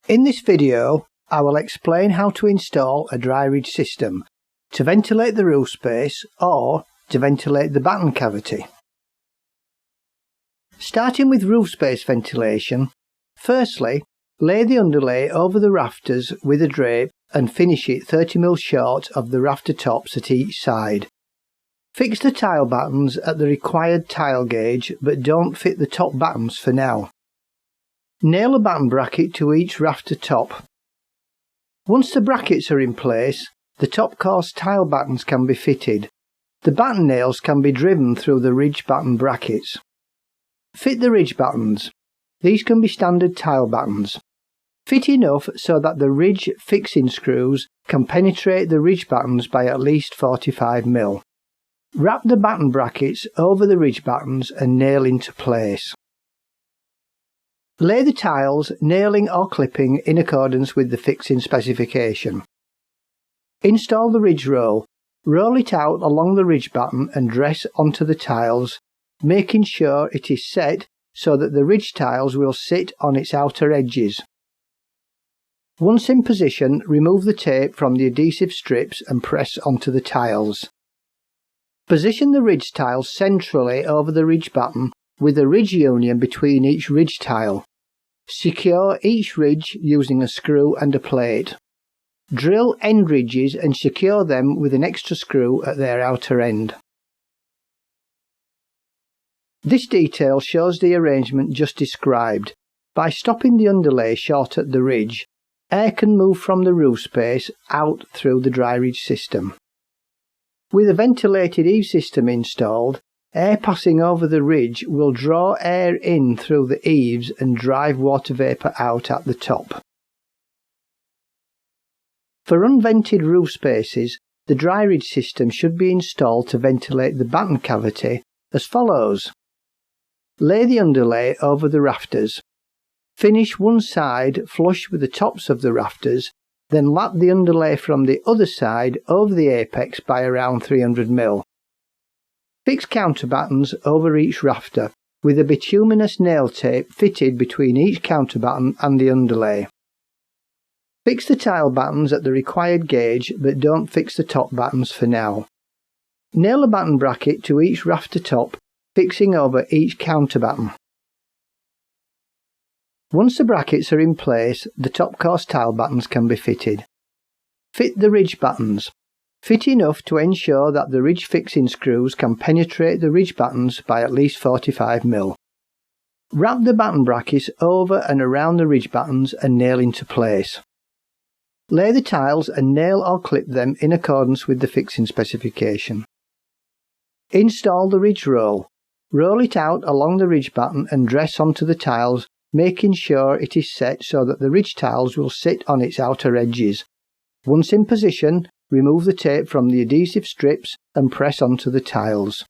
In this video, I will explain how to install a dry ridge system to ventilate the roof space or to ventilate the batten cavity. Starting with roof space ventilation, firstly, lay the underlay over the rafters with a drape and finish it 30mm short of the rafter tops at each side. Fix the tile battens at the required tile gauge, but don't fit the top battens for now. Nail a batten bracket to each rafter top. Once the brackets are in place, the top course tile battens can be fitted. The batten nails can be driven through the ridge batten brackets. Fit the ridge battens. These can be standard tile battens. Fit enough so that the ridge fixing screws can penetrate the ridge battens by at least 45mm. Wrap the batten brackets over the ridge battens and nail into place. Lay the tiles, nailing or clipping in accordance with the fixing specification. Install the ridge roll. Roll it out along the ridge batten and dress onto the tiles, making sure it is set so that the ridge tiles will sit on its outer edges. Once in position, remove the tape from the adhesive strips and press onto the tiles. Position the ridge tiles centrally over the ridge batten with a ridge union between each ridge tile. Secure each ridge using a screw and a plate. Drill end ridges and secure them with an extra screw at their outer end. This detail shows the arrangement just described. By stopping the underlay short at the ridge, air can move from the roof space out through the dry ridge system. With a ventilated eave system installed, air passing over the ridge will draw air in through the eaves and drive water vapour out at the top. For unvented roof spaces, the dry ridge system should be installed to ventilate the batten cavity as follows. Lay the underlay over the rafters. Finish one side flush with the tops of the rafters, then lap the underlay from the other side over the apex by around 300mm. Fix counterbattens over each rafter, with a bituminous nail tape fitted between each counterbatten and the underlay. Fix the tile battens at the required gauge, but don't fix the top battens for now. Nail a batten bracket to each rafter top, fixing over each counterbatten. Once the brackets are in place, the top course tile battens can be fitted. Fit the ridge battens. Fit enough to ensure that the ridge fixing screws can penetrate the ridge battens by at least 45mm. Wrap the batten brackets over and around the ridge battens and nail into place. Lay the tiles and nail or clip them in accordance with the fixing specification. Install the ridge roll. Roll it out along the ridge batten and dress onto the tiles, making sure it is set so that the ridge tiles will sit on its outer edges. Once in position, remove the tape from the adhesive strips and press onto the tiles.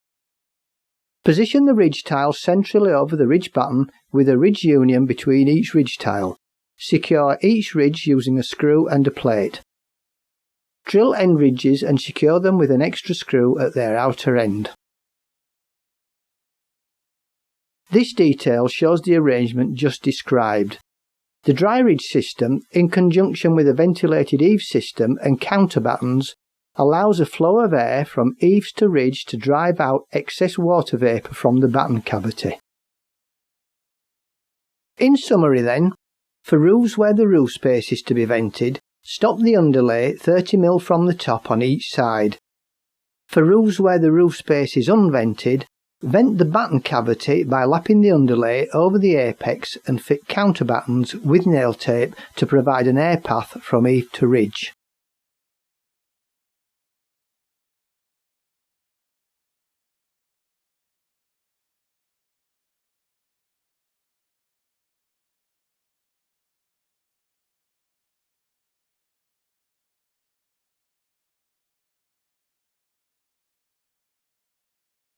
Position the ridge tile centrally over the ridge batten with a ridge union between each ridge tile. Secure each ridge using a screw and a plate. Drill end ridges and secure them with an extra screw at their outer end. This detail shows the arrangement just described. The dry ridge system, in conjunction with a ventilated eave system and counterbattens, allows a flow of air from eaves to ridge to drive out excess water vapour from the batten cavity. In summary then, for roofs where the roof space is to be vented, stop the underlay 30mm from the top on each side. For roofs where the roof space is unvented, vent the batten cavity by lapping the underlay over the apex and fit counterbattens with nail tape to provide an air path from eave to ridge.